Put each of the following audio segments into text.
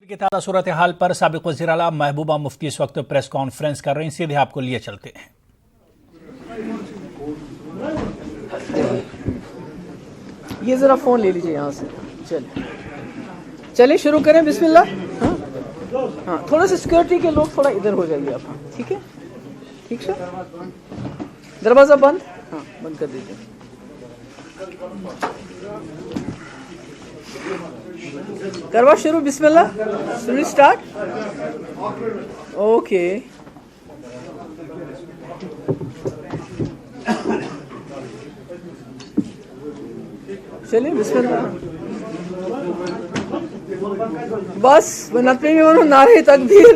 की ताज़ा सूरत हाल पर साबिक़ वज़ीर आला महबूबा मुफ्ती इस वक्त प्रेस कॉन्फ्रेंस कर रहे हैं। सीधे आपको लिए चलते हैं। ये ज़रा फ़ोन ले लीजिए यहाँ से। चलिए शुरू करें। बिस्मिल्लाह। हाँ, थोड़ा सा सिक्योरिटी के लोग थोड़ा इधर हो जाइए आप। ठीक है, ठीक सर। दरवाज़ा बंद। हाँ, बंद कर दीजिए। करवा शुरू। बिस्मिल्लाह। शुरू स्टार्ट। ओके। चलिए बिस्मिल्लाह। बस नतमे में नारे तकबीर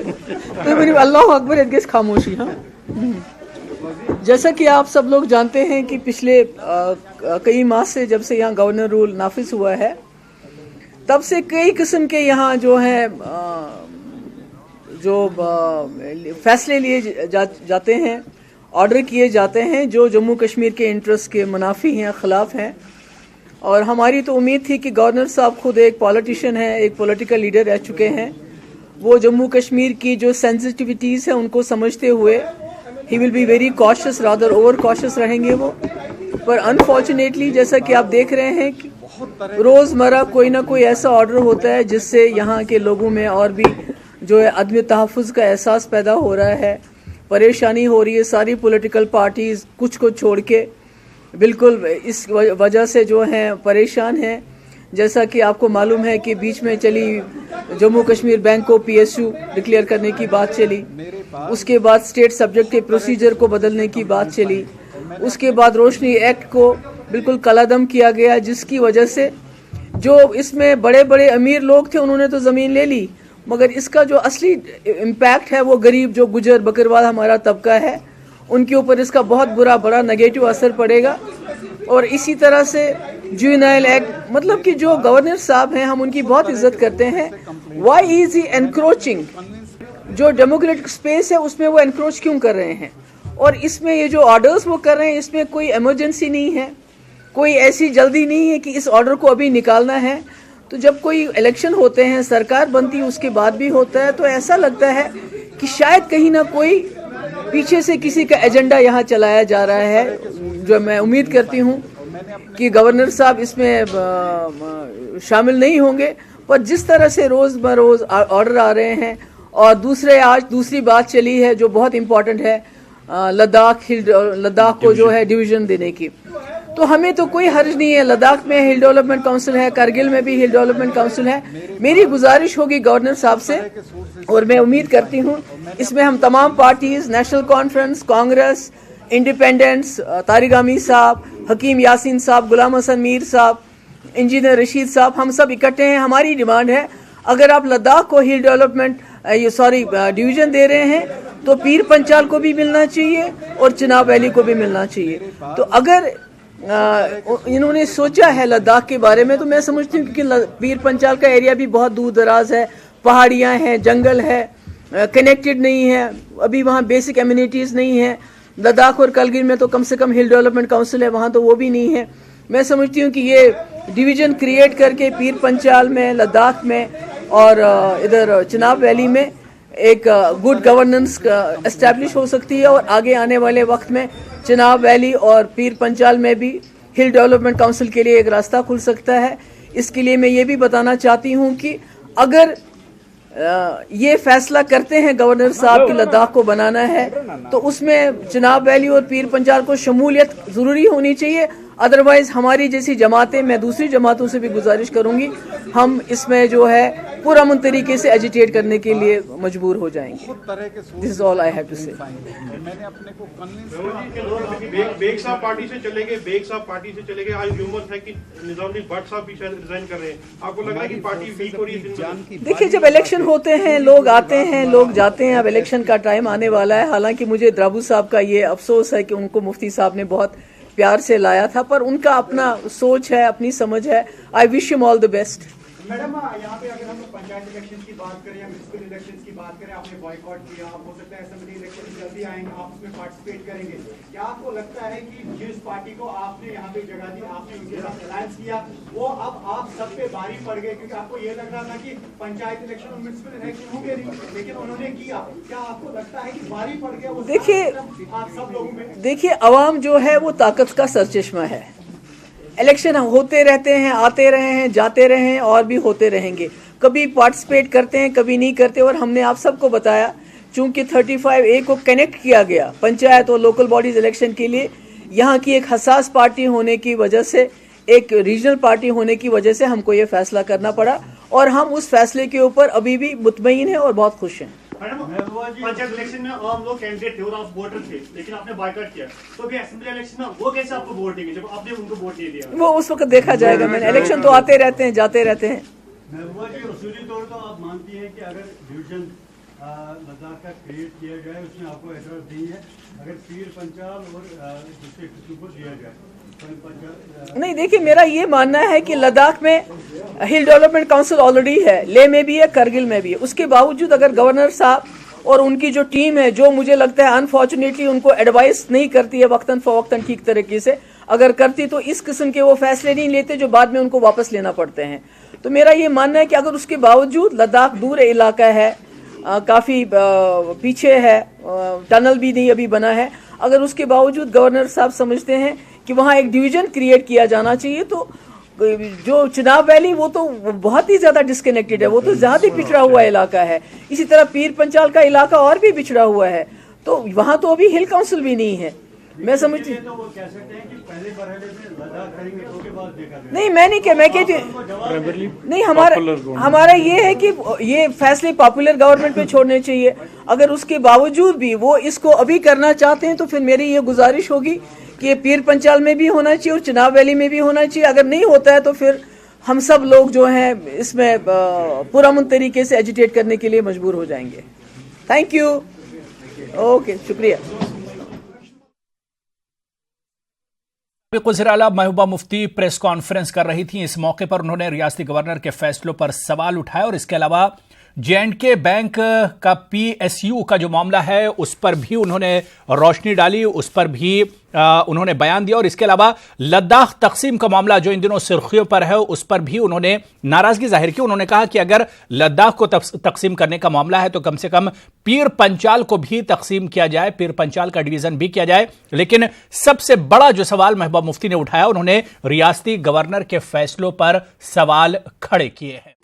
तो मेरी अल्लाह अकबर इतनी खामोशी। हाँ, जैसा कि आप सब लोग जानते हैं कि पिछले कई माह से जब से यहाँ गवर्नर रूल नाफिज हुआ है, तब से कई किस्म के यहाँ जो है फैसले लिए जाते हैं, ऑर्डर किए जाते हैं जो जम्मू कश्मीर के इंटरेस्ट के मुनाफी हैं, ख़िलाफ़ हैं। और हमारी तो उम्मीद थी कि गवर्नर साहब खुद एक पॉलिटिशियन है, एक पॉलिटिकल लीडर रह चुके हैं। वो जम्मू कश्मीर की जो सेंसिटिविटीज़ हैं उनको समझते हुए he will be very cautious, rather over cautious रहेंगे वो। पर अनफॉर्चुनेटली जैसा कि आप देख रहे हैं कि रोज़मर्रा कोई ना कोई ऐसा ऑर्डर होता है जिससे यहाँ के लोगों में और भी जो है अदम तहफ़्फ़ुज़ का एहसास पैदा हो रहा है, परेशानी हो रही है। सारी पॉलिटिकल पार्टीज़ कुछ को छोड़ के बिल्कुल इस वजह से जो हैं परेशान हैं। जैसा कि आपको मालूम है कि बीच में चली जम्मू कश्मीर बैंक को PSU डिक्लेयर करने की बात चली, उसके बाद स्टेट सब्जेक्टिव प्रोसीजर को बदलने की बात चली, उसके बाद रोशनी एक्ट को बिल्कुल कलादम किया गया, जिसकी वजह से जो इसमें बड़े बड़े अमीर लोग थे उन्होंने तो ज़मीन ले ली, मगर इसका जो असली इम्पैक्ट है वो गरीब जो गुजर बकरवाल हमारा तबका है उनके ऊपर इसका बहुत बड़ा नेगेटिव असर पड़ेगा। और इसी तरह से जुवेनाइल एक्ट, मतलब कि जो गवर्नर साहब हैं हम उनकी बहुत इज्जत करते हैं। Why is he encroaching? जो डेमोक्रेटिक स्पेस है उसमें वो एनक्रोच क्यों कर रहे हैं? और इसमें ये जो ऑर्डर्स वो कर रहे हैं इसमें कोई इमरजेंसी नहीं है, कोई ऐसी जल्दी नहीं है कि इस ऑर्डर को अभी निकालना है। तो जब कोई इलेक्शन होते हैं, सरकार बनती है, उसके बाद भी होता है, तो ऐसा लगता है कि शायद कहीं ना कोई पीछे से किसी का एजेंडा यहाँ चलाया जा रहा है। जो मैं उम्मीद करती हूँ कि गवर्नर साहब इसमें शामिल नहीं होंगे, पर जिस तरह से रोज़ बरोज़ ऑर्डर आ रहे हैं। और आज दूसरी बात चली है जो बहुत इम्पोर्टेंट है, लद्दाख को जो है डिवीज़न देने की। तो हमें तो कोई हर्ज नहीं है, लद्दाख में हिल डेवलपमेंट काउंसिल है, कारगिल में भी हिल डेवलपमेंट काउंसिल है। मेरी गुजारिश होगी गवर्नर साहब से, और मैं उम्मीद करती हूँ इसमें हम तमाम parties, national conference, Congress, independents, Tariq अमीर साहब, हकीम यासीन साहब, गुलाम हसन मीर साहब, इंजीनियर रशीद साहब, हम सब इकट्ठे हैं। हमारी डिमांड है, अगर आप लद्दाख को हिल डेवलपमेंट डिवीज़न दे रहे हैं तो पीर पंचाल को भी मिलना चाहिए और चिनाब वैली को भी मिलना चाहिए। तो अगर इन्होंने सोचा है लद्दाख के बारे में, तो मैं समझती हूँ क्योंकि पीर पंचाल का एरिया भी बहुत दूर दराज है, पहाड़ियाँ हैं, जंगल है, कनेक्टेड नहीं है, अभी वहाँ बेसिक एमिनिटीज़ नहीं है। लद्दाख और करगिल में तो कम से कम हिल डेवलपमेंट काउंसिल है, वहाँ तो वो भी नहीं है। मैं समझती हूँ कि ये डिवीज़न क्रिएट करके पीर पंचाल में, लद्दाख में और इधर चिनाब वैली में एक गुड गवर्नेंस एस्टैब्लिश हो सकती है। और आगे आने वाले वक्त में चिनाब वैली और पीर पंचाल में भी हिल डेवलपमेंट काउंसिल के लिए एक रास्ता खुल सकता है। इसके लिए मैं ये भी बताना चाहती हूँ कि अगर ये फैसला करते हैं गवर्नर साहब की लद्दाख को बनाना है, तो उसमें चिनाब वैली और पीर पंचाल को शमूलियत ज़रूरी होनी चाहिए। अदरवाइज हमारी जैसी जमातें, मैं दूसरी जमातों से भी गुजारिश करूंगी, हम इसमें जो है पुरअमन तरीके से एजिटेट करने के लिए मजबूर हो जाएंगे। This is all I have to say. मैंने अपने को बेग साहब पार्टी से चले गए, आज र्यूमर्स है कि निजामुद्दीन भट्ट साहब भी शायद रिजाइन कर रहे हैं। आपको लग रहा है कि पार्टी वीक हो रही है? देखिए, जब इलेक्शन होते हैं लोग आते हैं, लोग जाते हैं। अब इलेक्शन का टाइम आने वाला है। हालांकि मुझे द्राबू साहब का ये अफसोस है कि उनको मुफ्ती साहब ने बहुत प्यार से लाया था, पर उनका अपना सोच है, अपनी समझ है। I wish him all the best. Madam यहाँ पे अगर हम पंचायत इलेक्शन की बात करें या म्युनिसिपल इलेक्शन की बात करें, आपने बॉयकॉट किया, हो सकता है असेंबली इलेक्शन जल्दी आएंगे, आप उसमें पार्टिसिपेट करेंगे। क्या आपको लगता है कि जिस पार्टी को आपने यहाँ पे जगह दी, आपने उनके साथ अलायंस किया, वो अब आप सब पे भारी पड़ गए? क्योंकि आपको ये लग रहा था कि पंचायत इलेक्शन और म्युनिसिपल इलेक्शन होंगे नहीं, लेकिन उन्होंने किया। क्या आपको लगता है कि भारी पड़ गया वो? देखिए आप सब लोगों में देखिए अवाम जो है वो ताकत का सरचश्मा है। इलेक्शन होते रहते हैं, आते रहे हैं, जाते रहे हैं और भी होते रहेंगे। कभी पार्टिसिपेट करते हैं, कभी नहीं करते। और हमने आप सबको बताया, चूंकि 35A को कनेक्ट किया गया पंचायत और लोकल बॉडीज इलेक्शन के लिए, यहाँ की एक हसास पार्टी होने की वजह से, एक रीजनल पार्टी होने की वजह से हमको ये फैसला करना पड़ा और हम उस फैसले के ऊपर अभी भी मुतमईन हैं और बहुत खुश हैं। पंचायत इलेक्शन में आम लोग कैंडिडेट थे और आप वोटर थे, लेकिन आपने बायकॉट किया, तो अभी असेंबली इलेक्शन में वो कैसे आपको वोट देंगे जब आपने उनको वोट नहीं दिया? वो उस वक्त देखा जाएगा। मैंने इलेक्शन तो आते रहते हैं, जाते रहते हैं। महबूबा जी, उसूली तौर पर आप मानती हैं कि अगर डिवीजन लद्दाख का क्रिएट किया जाए, उसमें आपको एतराज नहीं है? अगर पीर पंचाल और दूसरे किस्म को दिया जाए? नहीं, देखिए मेरा ये मानना है कि लद्दाख में हिल डेवलपमेंट काउंसिल ऑलरेडी है, लेह में भी है, करगिल में भी है। उसके बावजूद अगर गवर्नर साहब और उनकी जो टीम है, जो मुझे लगता है अनफॉर्चुनेटली उनको एडवाइस नहीं करती है वक्तन फवक्तन ठीक तरीके से, अगर करती तो इस किस्म के वो फैसले नहीं लेते जो बाद में उनको वापस लेना पड़ते हैं। तो मेरा ये मानना है कि अगर उसके बावजूद लद्दाख दूर इलाका है, काफ़ी पीछे है, टनल भी नहीं अभी बना है, अगर उसके बावजूद गवर्नर साहब समझते हैं कि वहाँ एक डिवीजन क्रिएट किया जाना चाहिए, तो जो चिनाब वैली वो तो बहुत ही ज़्यादा डिस्कनेक्टेड है, वो तो ज़्यादा ही पिछड़ा हुआ इलाका है। इसी तरह पीर पंचाल का इलाका और भी पिछड़ा हुआ है, तो वहाँ तो अभी हिल काउंसिल भी नहीं है। मैं समझती तो वो कह सकते हैं कि पहले मरहले में लद्दाख करेंगे, उसके बाद देखा जाएगा। नहीं, मैं नहीं कह, मैं कहती नहीं, हमारा ये है कि ये फैसले पॉपुलर गवर्नमेंट पे छोड़ने चाहिए। अगर उसके बावजूद भी वो इसको अभी करना चाहते हैं तो फिर मेरी ये गुजारिश होगी कि ये पीर पंचाल में भी होना चाहिए और चिनाब वैली में भी होना चाहिए। अगर नहीं होता है तो फिर हम सब लोग जो हैं इसमें पुरअमन तरीके से एजिटेट करने के लिए मजबूर हो जाएंगे। Thank you. ओके, शुक्रिया। वज़ीर आला महबूबा मुफ्ती प्रेस कॉन्फ्रेंस कर रही थी। इस मौके पर उन्होंने रियासती गवर्नर के फैसलों पर सवाल उठाए और इसके अलावा J&K बैंक का PSU का जो मामला है उस पर भी उन्होंने रोशनी डाली, उस पर भी उन्होंने बयान दिया और इसके अलावा लद्दाख तकसीम का मामला जो इन दिनों सुर्खियों पर है उस पर भी उन्होंने नाराजगी जाहिर की। उन्होंने कहा कि अगर लद्दाख को तकसीम करने का मामला है तो कम से कम पीर पंचाल को भी तकसीम किया जाए, पीर पंचाल का डिवीजन भी किया जाए। लेकिन सबसे बड़ा जो सवाल महबूबा मुफ्ती ने उठाया, उन्होंने रियासती गवर्नर के फैसलों पर सवाल खड़े किए हैं।